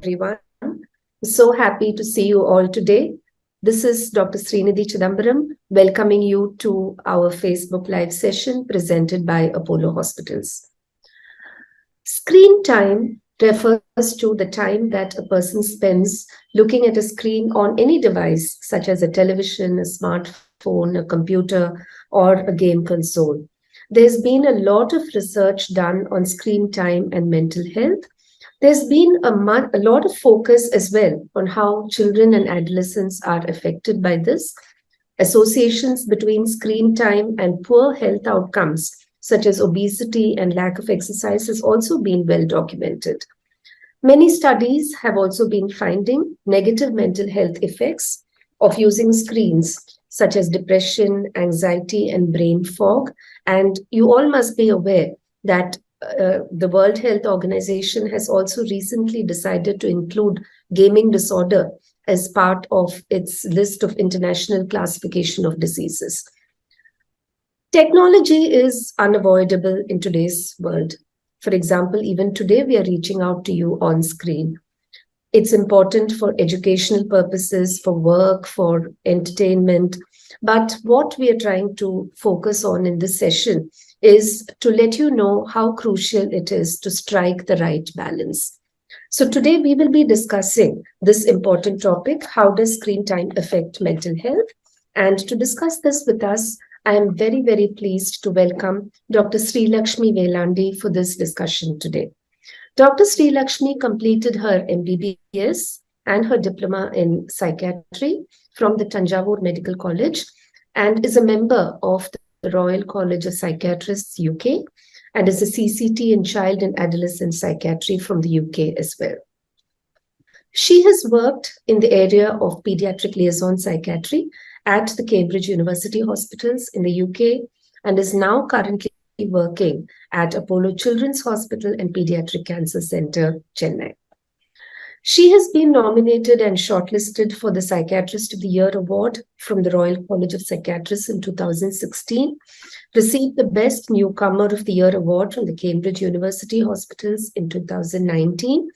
everyone. So happy to see you all today. This is Dr. Srinidhi Chidambaram welcoming you to our Facebook Live session presented by Apollo Hospitals. Screen time refers to the time that a person spends looking at a screen on any device, such as a television, a smartphone, a computer, or a game console. There's been a lot of research done on screen time and mental health. There's been a lot of focus as well on how children and adolescents are affected by this. Associations between screen time and poor health outcomes, such as obesity and lack of exercise, has also been well documented. Many studies have also been finding negative mental health effects of using screens, such as depression, anxiety, and brain fog. And you all must be aware that the World Health Organization has also recently decided to include gaming disorder as part of its list of international classification of diseases. Technology is unavoidable in today's world. For example, even today, we are reaching out to you on screen. It's important for educational purposes, for work, for entertainment. But what we are trying to focus on in this session is to let you know how crucial it is to strike the right balance. So today we will be discussing this important topic: how does screen time affect mental health? And to discuss this with us, I am very, very pleased to welcome Dr. Srilakshmi Velandy for this discussion today. Dr. Srilakshmi completed her MBBS and her diploma in psychiatry from the Tanjavur Medical College and is a member of the Royal College of Psychiatrists, UK, and is a CCT in Child and Adolescent Psychiatry from the UK as well. She has worked in the area of pediatric liaison psychiatry at the Cambridge University Hospitals in the UK and is now currently working at Apollo Children's Hospital and Pediatric Cancer Center, Chennai. She has been nominated and shortlisted for the Psychiatrist of the Year Award from the Royal College of Psychiatrists in 2016, received the Best Newcomer of the Year Award from the Cambridge University Hospitals in 2019,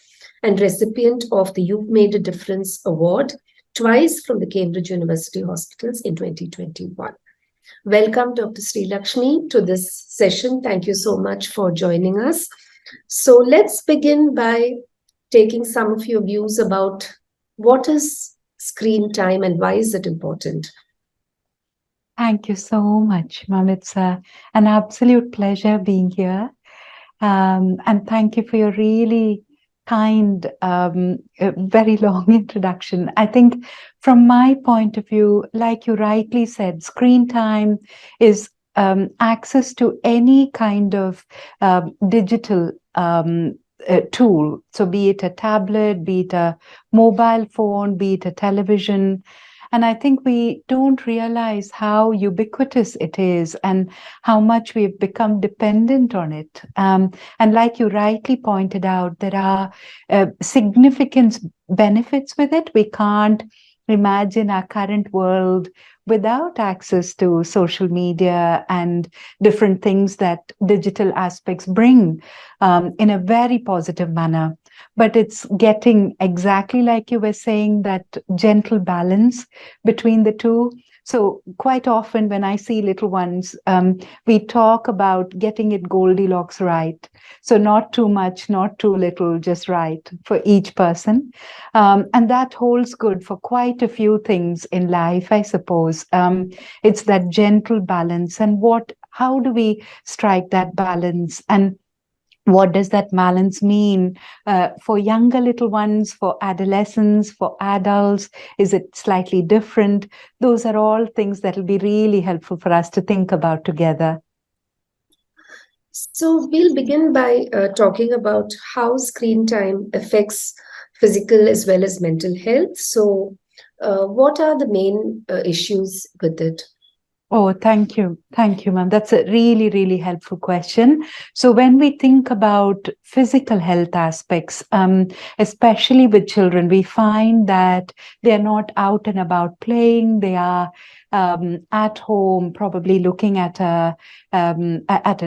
and recipient of the You've Made a Difference Award twice from the Cambridge University Hospitals in 2021. Welcome, Dr. Srilakshmi, to this session. Thank you so much for joining us. So let's begin by taking some of your views about what is screen time and why is it important? Thank you so much, Ma'am. It's an absolute pleasure being here. And thank you for your really kind, very long introduction. I think from my point of view, like you rightly said, screen time is access to any kind of digital tool. So be it a tablet, be it a mobile phone, be it a television. And I think we don't realize how ubiquitous it is and how much we've become dependent on it. And like you rightly pointed out, there are significant benefits with it. We can't imagine our current world without access to social media and different things that digital aspects bring in a very positive manner. But it's getting exactly like you were saying, that gentle balance between the two. So quite often when I see little ones, we talk about getting it Goldilocks right. So not too much, not too little, just right for each person. And that holds good for quite a few things in life, I suppose. It's that gentle balance. And how do we strike that balance? And what does that balance mean for younger little ones, for adolescents, for adults? Is it slightly different? Those are all things that will be really helpful for us to think about together. So we'll begin by talking about how screen time affects physical as well as mental health. So what are the main issues with it? Oh, thank you. Thank you, ma'am. That's a really, really helpful question. So when we think about physical health aspects, especially with children, we find that they're not out and about playing. They are at home, probably looking at a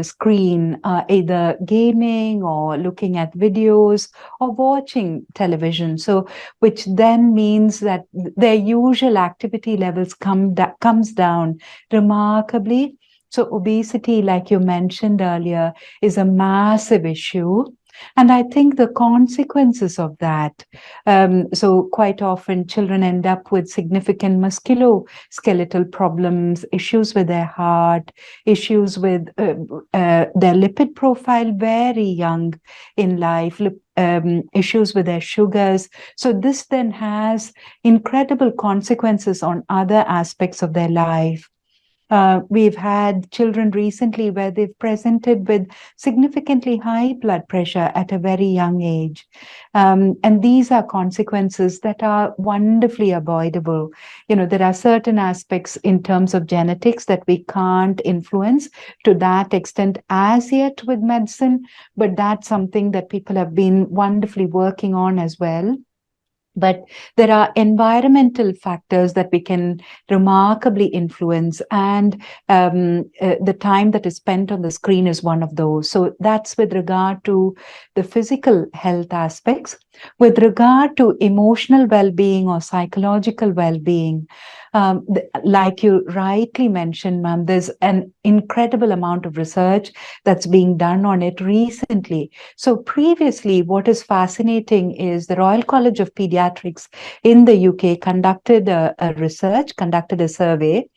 screen, either gaming or looking at videos or watching television. So, which then means that their usual activity levels comes down remarkably. So, obesity, like you mentioned earlier, is a massive issue. And I think the consequences of that, so quite often children end up with significant musculoskeletal problems, issues with their heart, issues with their lipid profile very young in life, issues with their sugars. So this then has incredible consequences on other aspects of their life. We've had children recently where they've presented with significantly high blood pressure at a very young age. And these are consequences that are wonderfully avoidable. You know, there are certain aspects in terms of genetics that we can't influence to that extent as yet with medicine, but that's something that people have been wonderfully working on as well. But there are environmental factors that we can remarkably influence, and the time that is spent on the screen is one of those. So that's with regard to the physical health aspects. With regard to emotional well-being or psychological well-being, like you rightly mentioned, ma'am, there's an incredible amount of research that's being done on it recently. So previously, what is fascinating is the Royal College of Pediatrics in the UK conducted conducted a survey,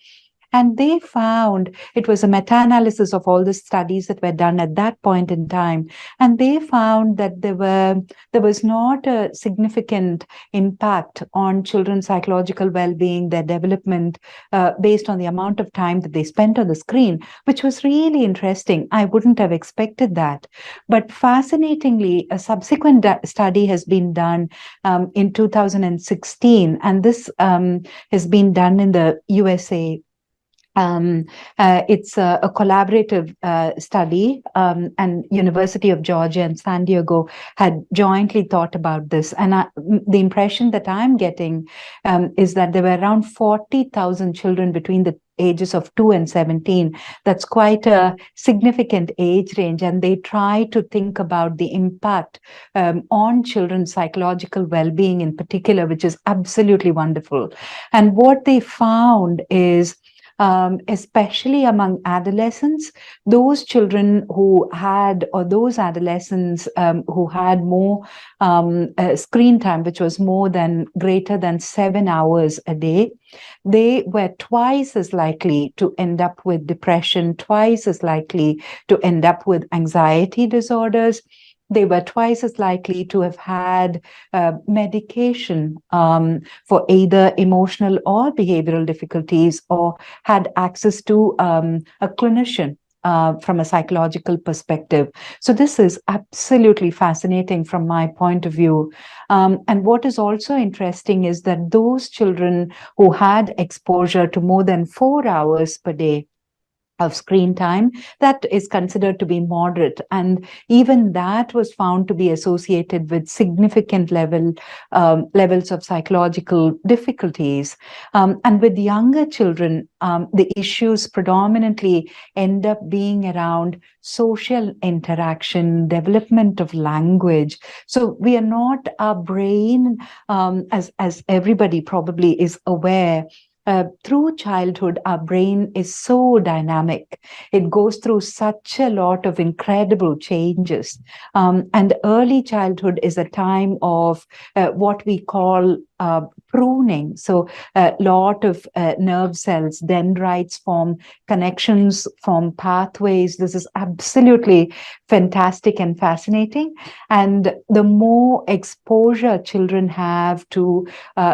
and they found it was a meta-analysis of all the studies that were done at that point in time. And they found that there was not a significant impact on children's psychological well-being, their development, based on the amount of time that they spent on the screen, which was really interesting. I wouldn't have expected that. But fascinatingly, a subsequent study has been done in 2016, and this has been done in the USA. It's a collaborative study, and University of Georgia and San Diego had jointly thought about this. And the impression that I'm getting is that there were around 40,000 children between the ages of 2 and 17. That's quite a significant age range. And they try to think about the impact on children's psychological well-being in particular, which is absolutely wonderful. And what they found is, especially among adolescents, those children who had, or those adolescents who had more screen time, which was greater than 7 hours a day, they were twice as likely to end up with depression, twice as likely to end up with anxiety disorders. They were twice as likely to have had medication for either emotional or behavioral difficulties, or had access to a clinician from a psychological perspective. So this is absolutely fascinating from my point of view. And what is also interesting is that those children who had exposure to more than 4 hours per day of screen time, that is considered to be moderate, and even that was found to be associated with significant levels of psychological difficulties. And with younger children, the issues predominantly end up being around social interaction, development of language. So we are not, our brain, as everybody probably is aware, through childhood, our brain is so dynamic. It goes through such a lot of incredible changes. And early childhood is a time of what we call pruning. So a lot of nerve cells, dendrites form connections, form pathways. This is absolutely fantastic and fascinating. And the more exposure children have to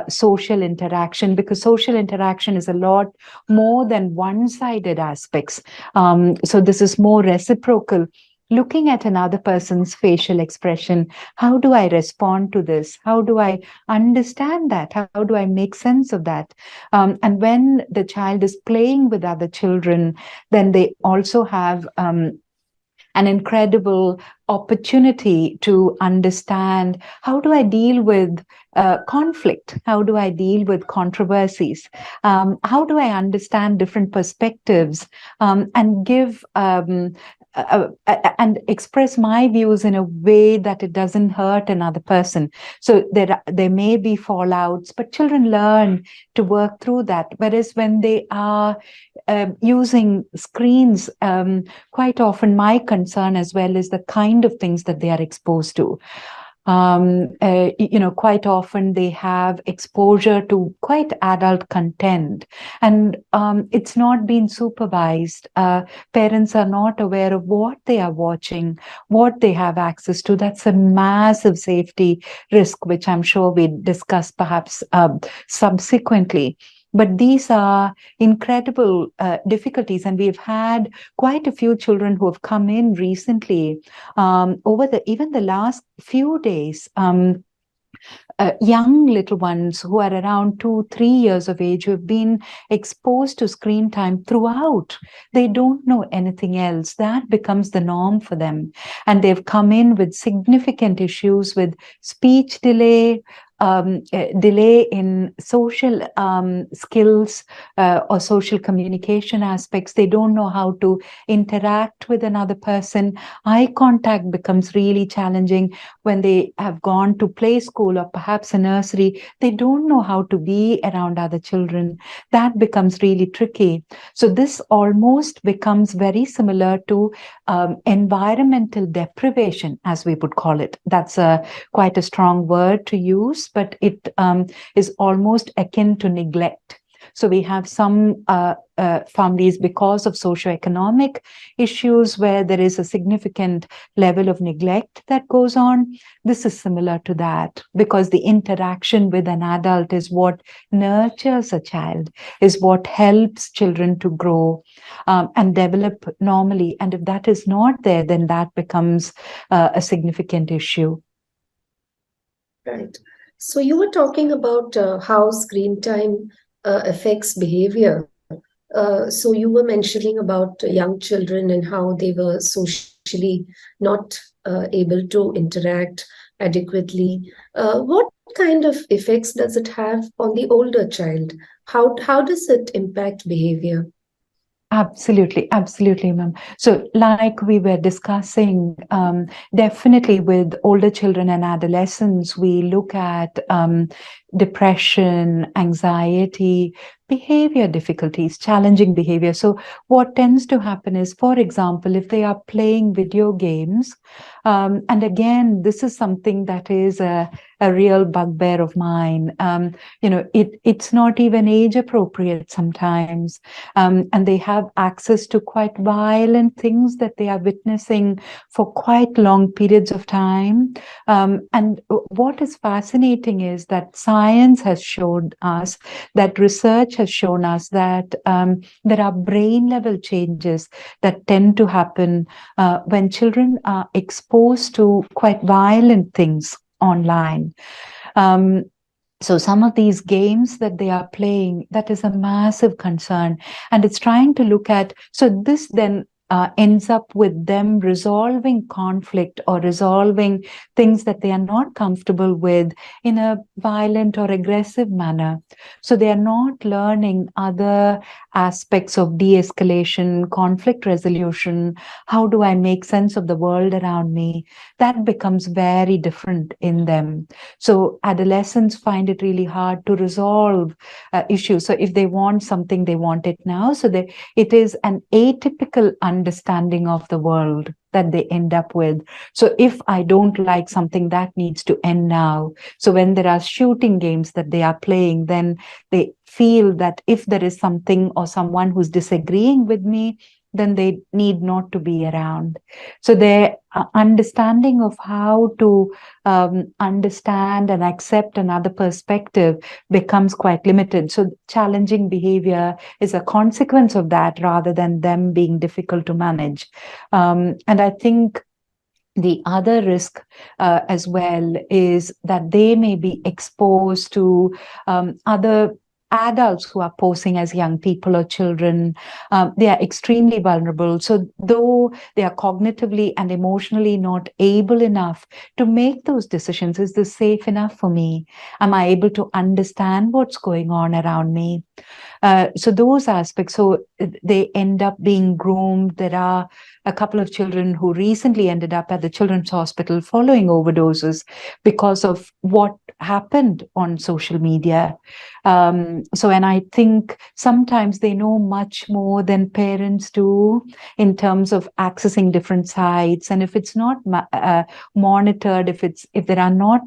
social interaction, because social interaction is a lot more than one-sided aspects. So this is more reciprocal. Looking at another person's facial expression, how do I respond to this? How do I understand that? How do I make sense of that? And when the child is playing with other children, then they also have an incredible opportunity to understand how do I deal with conflict? How do I deal with controversies? How do I understand different perspectives and give and express my views in a way that it doesn't hurt another person? So there may be fallouts, but children learn to work through that. Whereas when they are using screens, quite often my concern as well is the kind of things that they are exposed to. Quite often they have exposure to quite adult content, and it's not been supervised. Parents are not aware of what they are watching, what they have access to. That's a massive safety risk, which I'm sure we discuss perhaps subsequently. But these are incredible difficulties, and we've had quite a few children who have come in recently over even the last few days. Young little ones who are around 2-3 years of age, who have been exposed to screen time throughout. They don't know anything else. That becomes the norm for them. And they've come in with significant issues with speech delay, delay in social skills or social communication aspects. They don't know how to interact with another person. Eye contact becomes really challenging when they have gone to play school or perhaps a nursery. They don't know how to be around other children. That becomes really tricky. So this almost becomes very similar to environmental deprivation, as we would call it. That's quite a strong word to use, but it is almost akin to neglect. So we have some families, because of socioeconomic issues, where there is a significant level of neglect that goes on. This is similar to that, because the interaction with an adult is what nurtures a child, is what helps children to grow and develop normally. And if that is not there, then that becomes a significant issue. Right. So you were talking about how screen time affects behavior. So you were mentioning about young children and how they were socially not able to interact adequately. What kind of effects does it have on the older child? How does it impact behavior? Absolutely, absolutely, ma'am. So, like we were discussing, definitely with older children and adolescents, we look at depression, anxiety, behavior difficulties, challenging behavior. So, what tends to happen is, for example, if they are playing video games, and again, this is something that is a real bugbear of mine. It's not even age appropriate sometimes, and they have access to quite violent things that they are witnessing for quite long periods of time. And what is fascinating is that science has showed us, that research has shown us that there are brain level changes that tend to happen when children are exposed to quite violent things online. So some of these games that they are playing, that is a massive concern. And it's trying to look at, so this then ends up with them resolving conflict or resolving things that they are not comfortable with in a violent or aggressive manner. So they are not learning other aspects of de-escalation, conflict resolution. How do I make sense of the world around me? That becomes very different in them. So adolescents find it really hard to resolve issues. So if they want something, they want it now. So it is an atypical understanding of the world that they end up with. So if I don't like something, that needs to end now. So when there are shooting games that they are playing, then they feel that if there is something or someone who's disagreeing with me, then they need not to be around. So their understanding of how to understand and accept another perspective becomes quite limited. So challenging behavior is a consequence of that, rather than them being difficult to manage. And I think the other risk as well is that they may be exposed to other adults who are posing as young people or children, they are extremely vulnerable. So though they are cognitively and emotionally not able enough to make those decisions, is this safe enough for me? Am I able to understand what's going on around me? So those aspects, so they end up being groomed. There are a couple of children who recently ended up at the children's hospital following overdoses because of what happened on social media. And I think sometimes they know much more than parents do in terms of accessing different sites. And if it's not monitored, if there are not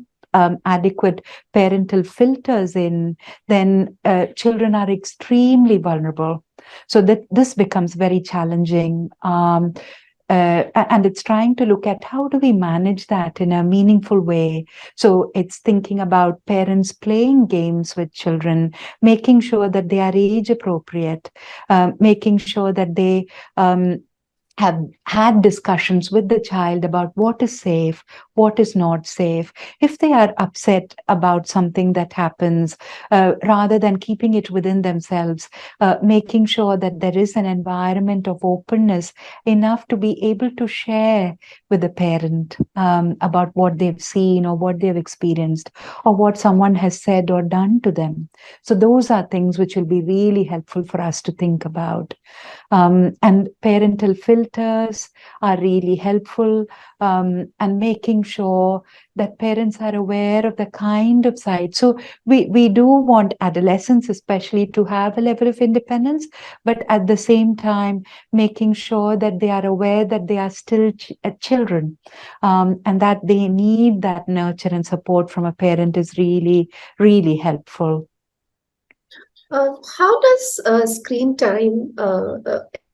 adequate parental filters in, then children are extremely vulnerable. So that this becomes very challenging. And it's trying to look at how do we manage that in a meaningful way. So it's thinking about parents playing games with children, making sure that they are age appropriate, making sure that they have had discussions with the child about what is safe, what is not safe. If they are upset about something that happens, rather than keeping it within themselves, making sure that there is an environment of openness enough to be able to share with the parent about what they've seen or what they've experienced or what someone has said or done to them. So those are things which will be really helpful for us to think about. And parental filters are really helpful, and making sure that parents are aware of the kind of side. So we do want adolescents especially to have a level of independence, but at the same time, making sure that they are aware that they are still children, and that they need that nurture and support from a parent is really, really helpful. How does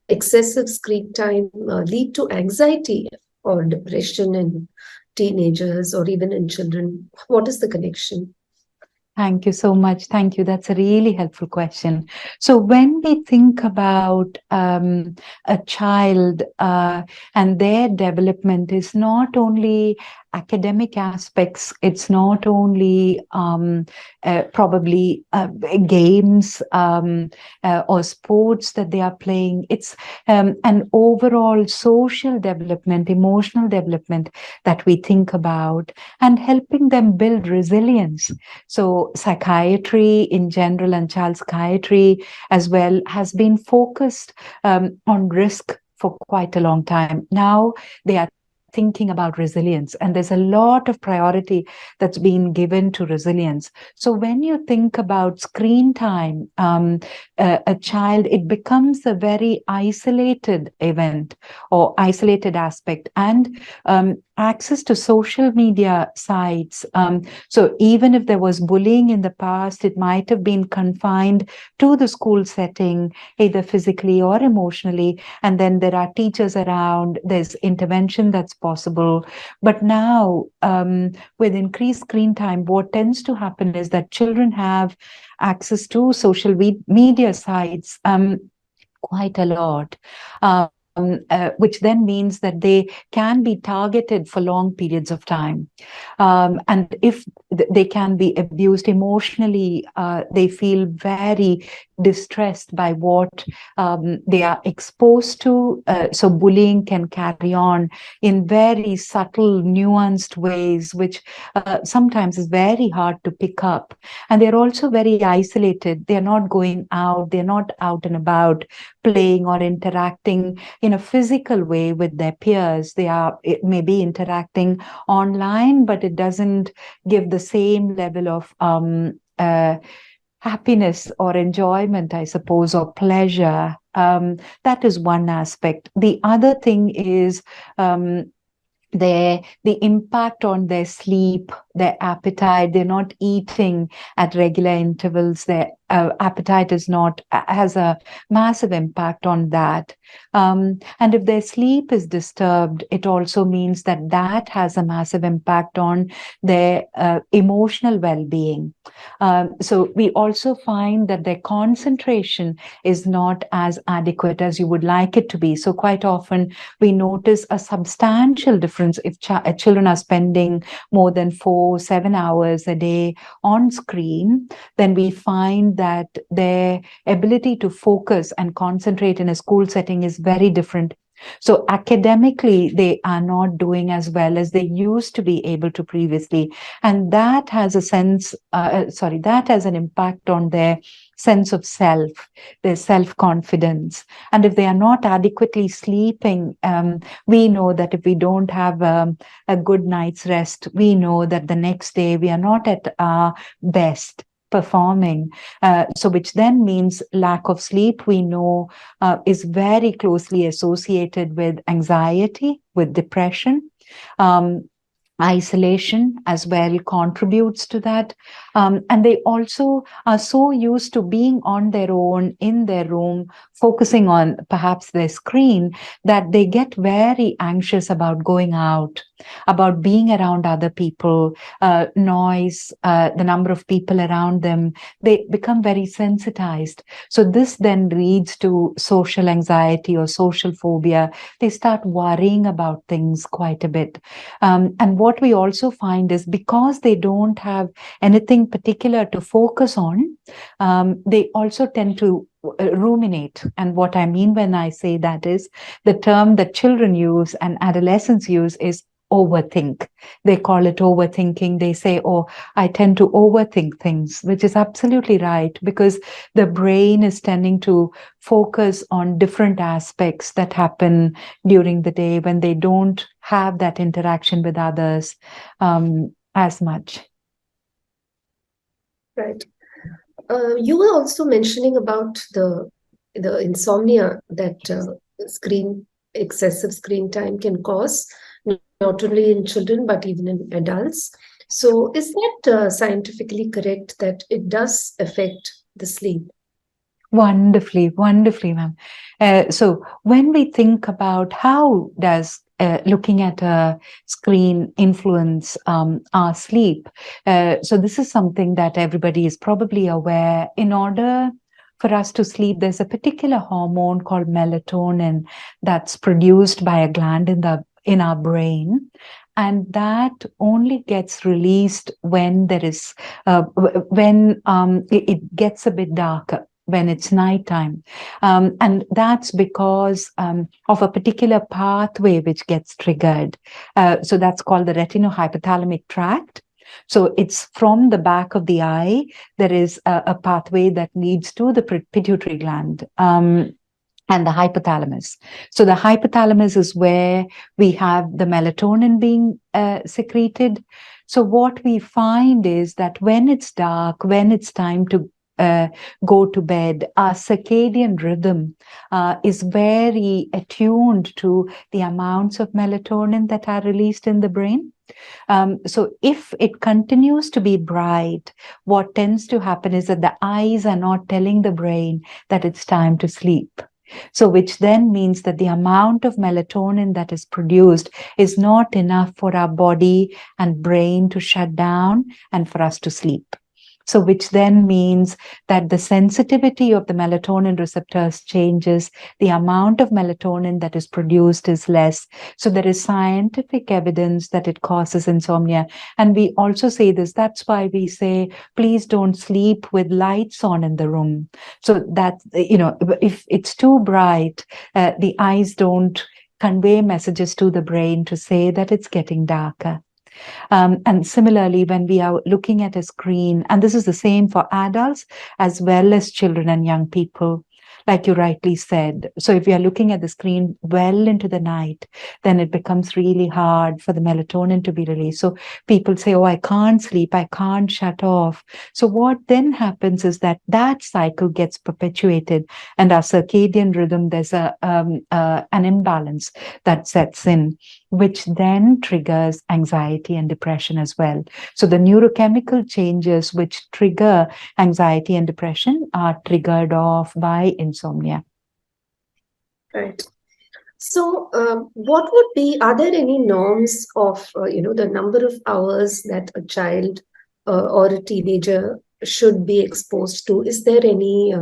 excessive screen time lead to anxiety or depression in teenagers or even in children? What is the connection? Thank you so much. Thank you. That's a really helpful question. So when we think about a child and their development is not only academic aspects, it's not only probably games or sports that they are playing, it's an overall social development, emotional development that we think about, and helping them build resilience. So psychiatry in general and child psychiatry as well has been focused on risk for quite a long time. Now they are thinking about resilience, and there's a lot of priority that's been given to resilience. So when you think about screen time, a child, it becomes a very isolated event or isolated aspect, and access to social media sites. So even if there was bullying in the past, it might have been confined to the school setting, either physically or emotionally. And then there are teachers around, there's intervention that's possible. But now, with increased screen time, what tends to happen is that children have access to social media sites quite a lot. Which then means that they can be targeted for long periods of time. And if they can be abused emotionally, they feel very distressed by what they are exposed to. So bullying can carry on in very subtle, nuanced ways, which sometimes is very hard to pick up. And they're also very isolated. They're not going out. They're not out and about playing or interacting in a physical way with their peers. It may be interacting online, but it doesn't give the same level of happiness or enjoyment, I suppose, or pleasure. That is one aspect. The other thing is the impact on their sleep, their appetite. They're not eating at regular intervals. Their appetite has a massive impact on that. And if their sleep is disturbed, it also means that has a massive impact on their emotional well-being. So we also find that their concentration is not as adequate as you would like it to be. So quite often we notice a substantial difference if children are spending more than 4-7 hours a day on screen. Then we find that their ability to focus and concentrate in a school setting is very different. So academically, they are not doing as well as they used to be able to previously. And that has that has an impact on their sense of self, their self-confidence. And if they are not adequately sleeping, we know that if we don't have a good night's rest, we know that the next day we are not at our best performing. So which then means lack of sleep, we know, is very closely associated with anxiety, with depression. Um, Isolation as well contributes to that. And they also are so used to being on their own in their room, focusing on perhaps their screen, that they get very anxious about going out, about being around other people, noise, the number of people around them. They become very sensitized. So this then leads to social anxiety or social phobia. They start worrying about things quite a bit. And what we also find is because they don't have anything particular to focus on, they also tend to ruminate. And what I mean when I say that is the term that children use and adolescents use is overthink. They call it overthinking. They say, oh, I tend to overthink things, which is absolutely right, because the brain is tending to focus on different aspects that happen during the day when they don't have that interaction with others as much. Right. You were also mentioning about the insomnia that excessive screen time can cause, not only in children but even in adults. So, is that scientifically correct that it does affect the sleep? Wonderfully, wonderfully, ma'am. So when we think about how does looking at a screen influence our sleep, so this is something that everybody is probably aware. In order for us to sleep, there's a particular hormone called melatonin that's produced by a gland in our brain. And that only gets released when there is it gets a bit darker, when it's nighttime. And that's because of a particular pathway which gets triggered. So that's called the retinohypothalamic tract. So it's from the back of the eye. There is a pathway that leads to the pituitary gland. And the hypothalamus. So the hypothalamus is where we have the melatonin being secreted. So what we find is that when it's dark, when it's time to go to bed, our circadian rhythm is very attuned to the amounts of melatonin that are released in the brain. So if it continues to be bright, what tends to happen is that the eyes are not telling the brain that it's time to sleep. So which then means that the amount of melatonin that is produced is not enough for our body and brain to shut down and for us to sleep. So which then means that the sensitivity of the melatonin receptors changes, the amount of melatonin that is produced is less. So there is scientific evidence that it causes insomnia. And we also say this, that's why we say, please don't sleep with lights on in the room. So that, if it's too bright, the eyes don't convey messages to the brain to say that it's getting darker. And similarly, when we are looking at a screen, and this is the same for adults as well as children and young people, like you rightly said. So if we are looking at the screen well into the night, then it becomes really hard for the melatonin to be released. So people say, oh, I can't sleep, I can't shut off. So what then happens is that cycle gets perpetuated, and our circadian rhythm, there's an imbalance that sets in, which then triggers anxiety and depression as well. So the neurochemical changes which trigger anxiety and depression are triggered off by insomnia. Right. So, what would be, are there any norms of, the number of hours that a child or a teenager should be exposed to? Is there any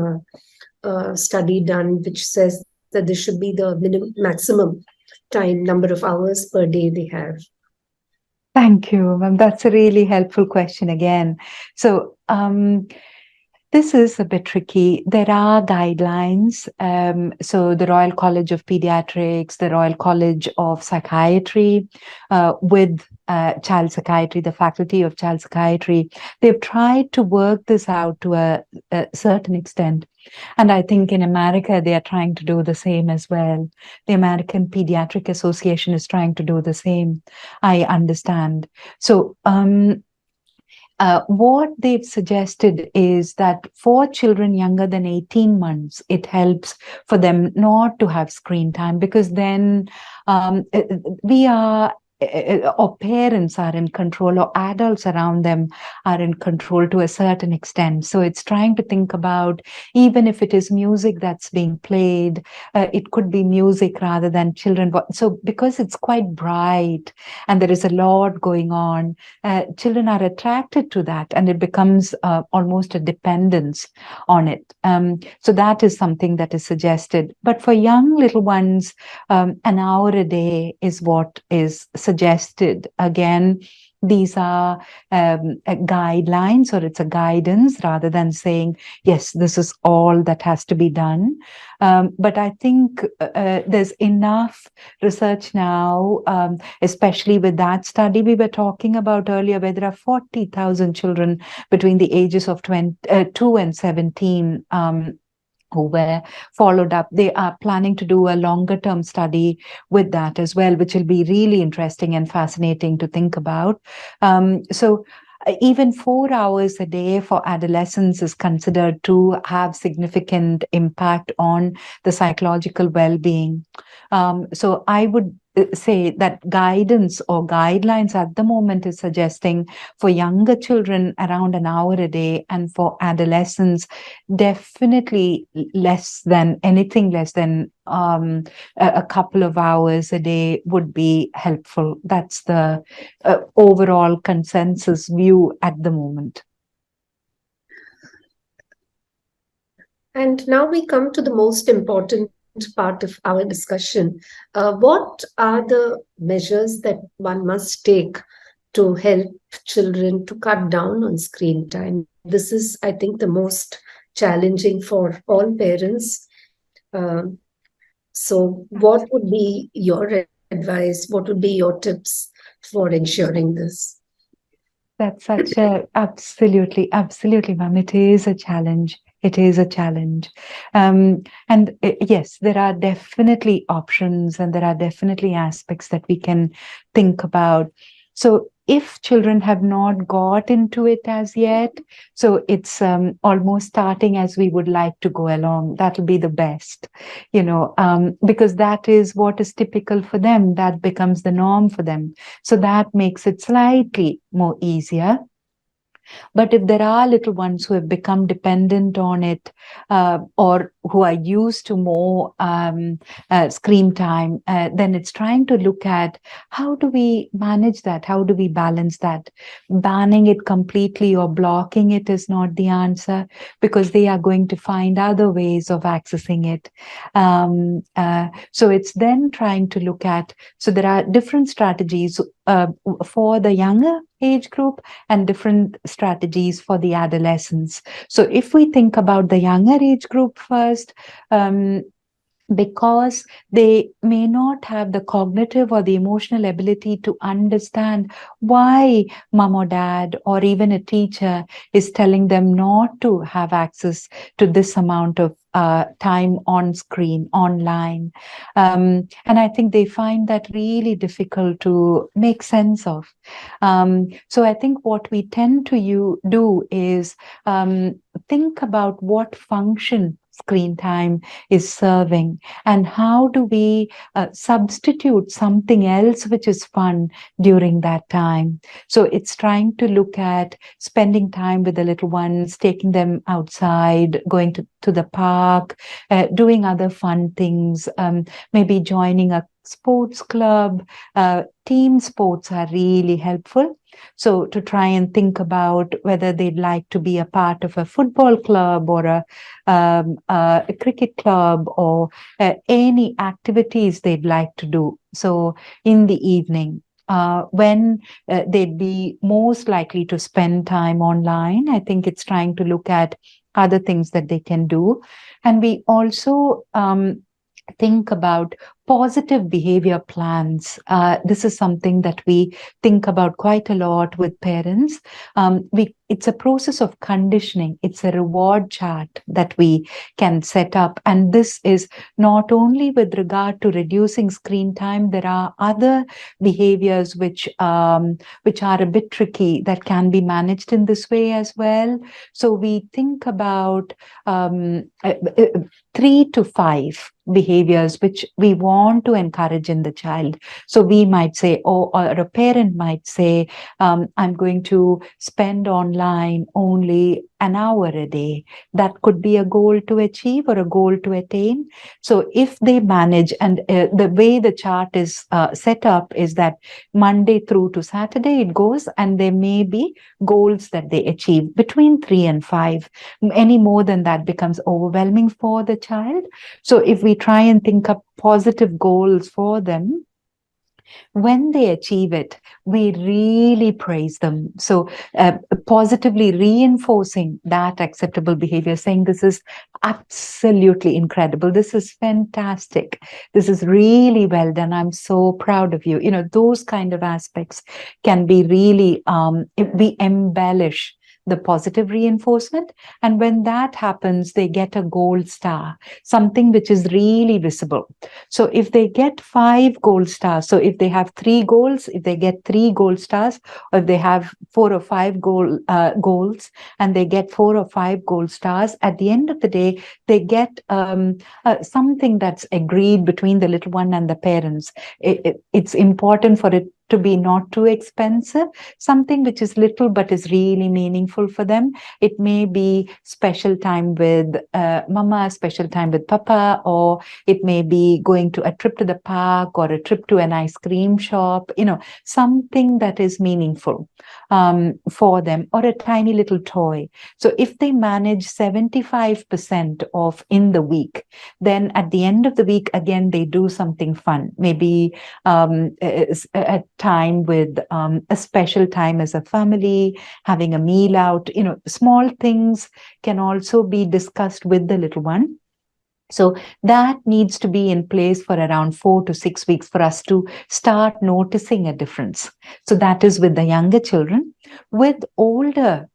study done which says that this should be the maximum time, number of hours per day they have? Thank you, ma'am. That's a really helpful question again. So, This is a bit tricky. There are guidelines. So the Royal College of Pediatrics, the Royal College of Psychiatry, with child psychiatry, the Faculty of Child Psychiatry, they've tried to work this out to a certain extent. And I think in America, they are trying to do the same as well. The American Pediatric Association is trying to do the same, I understand. So, what they've suggested is that for children younger than 18 months, it helps for them not to have screen time, because then we are or parents are in control, or adults around them are in control to a certain extent. So it's trying to think about, even if it is music that's being played, it could be music rather than children. So because it's quite bright and there is a lot going on, children are attracted to that, and it becomes almost a dependence on it. So that is something that is suggested. But for young little ones, an hour a day is what is suggested. Again, these are guidelines, or it's a guidance, rather than saying, yes, this is all that has to be done. But I think there's enough research now, especially with that study we were talking about earlier, where there are 40,000 children between the ages of 2 and 17 who were followed up. They are planning to do a longer term study with that as well, which will be really interesting and fascinating to think about. So even 4 hours a day for adolescents is considered to have significant impact on the psychological well-being. So I would say that guidance or guidelines at the moment is suggesting for younger children around an hour a day, and for adolescents definitely anything less than a couple of hours a day would be helpful. That's the overall consensus view at the moment. And now we come to the most important part of our discussion. What are the measures that one must take to help children to cut down on screen time? This is, I think, the most challenging for all parents. So what would be your advice? What would be your tips for ensuring this? That's such a absolutely, ma'am. It is a challenge. It is a challenge. And yes, there are definitely options, and there are definitely aspects that we can think about. So if children have not got into it as yet, so it's almost starting as we would like to go along. That'll be the best, because that is what is typical for them. That becomes the norm for them. So that makes it slightly more easier. But if there are little ones who have become dependent on it, or who are used to more screen time, then it's trying to look at, how do we manage that? How do we balance that? Banning it completely or blocking it is not the answer, because they are going to find other ways of accessing it. So it's then trying to look at, so there are different strategies for the younger age group and different strategies for the adolescents. So if we think about the younger age group first, because they may not have the cognitive or the emotional ability to understand why mom or dad or even a teacher is telling them not to have access to this amount of time on screen, online. And I think they find that really difficult to make sense of. So I think what we tend to do is think about what function screen time is serving, and how do we substitute something else which is fun during that time. So it's trying to look at spending time with the little ones, taking them outside, going to the park, doing other fun things, maybe joining a sports club. Team sports are really helpful. So to try and think about whether they'd like to be a part of a football club or a cricket club, or any activities they'd like to do. So in the evening, when they'd be most likely to spend time online. I think it's trying to look at other things that they can do. And we also think about positive behavior plans. This is something that we think about quite a lot with parents. It's a process of conditioning. It's a reward chart that we can set up. And this is not only with regard to reducing screen time, there are other behaviors which are a bit tricky that can be managed in this way as well. So we think about 3 to 5 behaviors which we want to encourage in the child. So we might say, or a parent might say, I'm going to spend online only an hour a day. That could be a goal to achieve or a goal to attain. So if they manage, and the way the chart is set up is that Monday through to Saturday it goes, and there may be goals that they achieve between 3 and 5. Any more than that becomes overwhelming for the child. So if we try and think up positive goals for them, when they achieve it, we really praise them. So positively reinforcing that acceptable behavior, saying this is absolutely incredible, this is fantastic, this is really well done, I'm so proud of you. Those kind of aspects can be really, if we embellish the positive reinforcement. And when that happens, they get a gold star, something which is really visible. So if they get 5 gold stars, so if they have 3 goals, if they get 3 gold stars, or if they have 4 or 5 goals and they get 4 or 5 gold stars, at the end of the day, they get something that's agreed between the little one and the parents. It's important for it to be not too expensive, something which is little but is really meaningful for them. It may be special time with mama, special time with papa, or it may be going to a trip to the park or a trip to an ice cream shop, something that is meaningful for them, or a tiny little toy. So if they manage 75% of in the week, then at the end of the week, again, they do something fun, maybe a time with a special time as a family, having a meal out. Small things can also be discussed with the little one. So that needs to be in place for around 4 to 6 weeks for us to start noticing a difference. So that is with the younger children. With older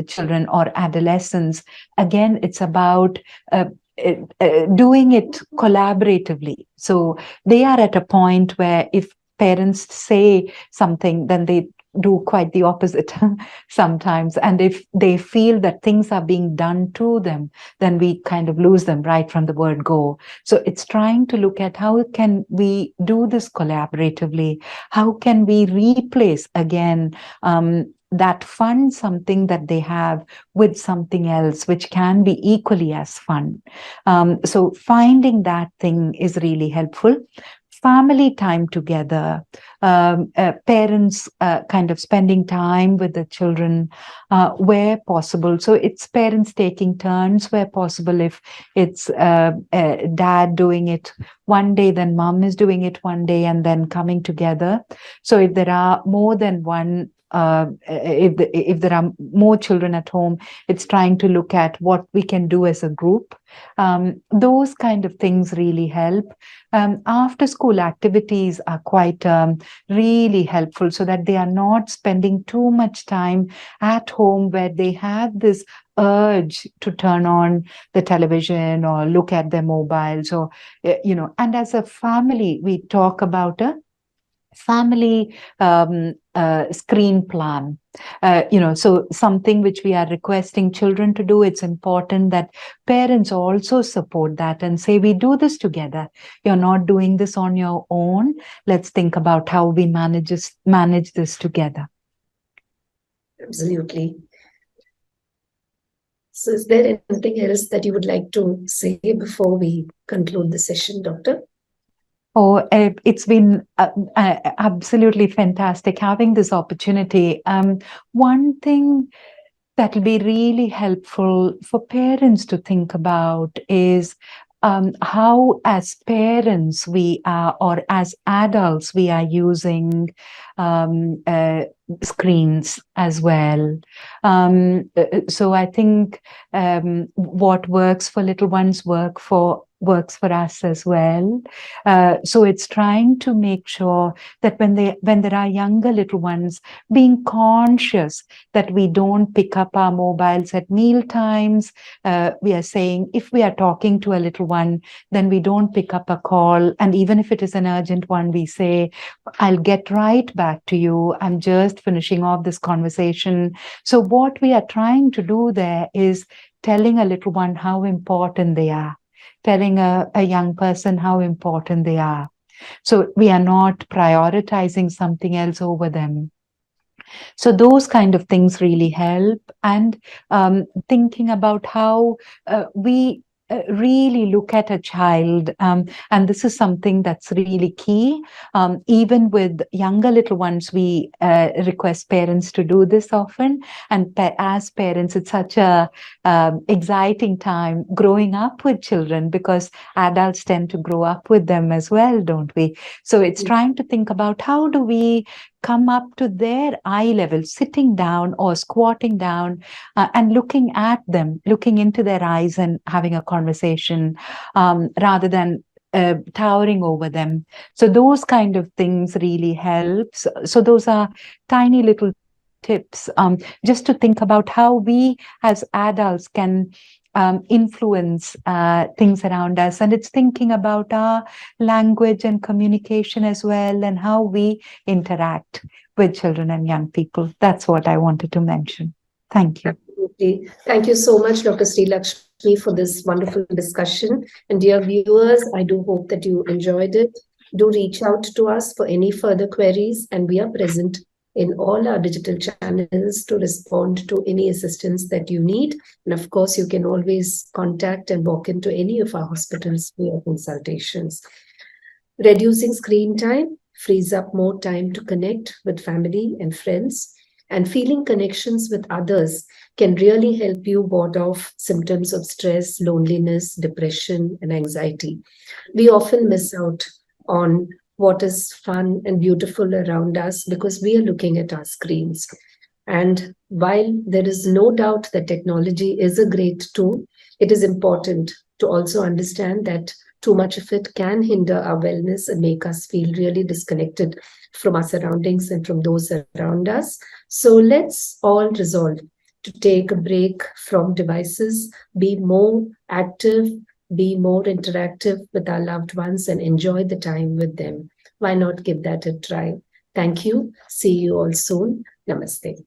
children or adolescents, again, it's about doing it collaboratively. So they are at a point where if parents say something, then they do quite the opposite sometimes. And if they feel that things are being done to them, then we kind of lose them right from the word go. So it's trying to look at how can we do this collaboratively? How can we replace again that fun, something that they have, with something else which can be equally as fun. So finding that thing is really helpful. Family time together, parents kind of spending time with the children where possible. So it's parents taking turns where possible. If it's dad doing it one day, then mom is doing it one day, and then coming together. So if there are more than one, if there are more children at home, it's trying to look at what we can do as a group. Those kind of things really help. After school activities are quite really helpful, so that they are not spending too much time at home where they have this urge to turn on the television or look at their mobiles, or and as a family we talk about a family screen plan. So something which we are requesting children to do, it's important that parents also support that and say, we do this together. You're not doing this on your own. Let's think about how we manage this together. Absolutely. So is there anything else that you would like to say before we conclude the session, Doctor? Oh, it's been absolutely fantastic having this opportunity. One thing that will be really helpful for parents to think about is how, as parents, we are, or as adults, we are using screens as well. So I think what works for little ones works for us as well. So it's trying to make sure that when there are younger little ones, being conscious that we don't pick up our mobiles at meal times. We are saying if we are talking to a little one, then we don't pick up a call. And even if it is an urgent one, we say, I'll get right back to you. I'm just finishing off this conversation. So what we are trying to do there is telling a little one how important they are, telling a young person how important they are. So we are not prioritizing something else over them. So those kind of things really help. And thinking about how we really look at a child. And this is something that's really key. Even with younger little ones, we request parents to do this often. And as parents, it's such a exciting time growing up with children, because adults tend to grow up with them as well, don't we? So it's trying to think about how do we come up to their eye level, sitting down or squatting down and looking at them, looking into their eyes and having a conversation rather than towering over them. So those kind of things really helps. So those are tiny little tips just to think about how we as adults can influence things around us. And it's thinking about our language and communication as well, and how we interact with children and young people. That's what I wanted to mention. Thank you. Absolutely. Thank you so much, Dr. Srilakshmi, for this wonderful discussion. And dear viewers, I do hope that you enjoyed it. Do reach out to us for any further queries, and we are present in all our digital channels to respond to any assistance that you need. And of course, you can always contact and walk into any of our hospitals for your consultations. Reducing screen time frees up more time to connect with family and friends, and feeling connections with others can really help you ward off symptoms of stress, loneliness, depression, and anxiety. We often miss out on what is fun and beautiful around us because we are looking at our screens. And while there is no doubt that technology is a great tool, it is important to also understand that too much of it can hinder our wellness and make us feel really disconnected from our surroundings and from those around us. So let's all resolve to take a break from devices, be more active, be more interactive with our loved ones, and enjoy the time with them. Why not give that a try? Thank you. See you all soon. Namaste.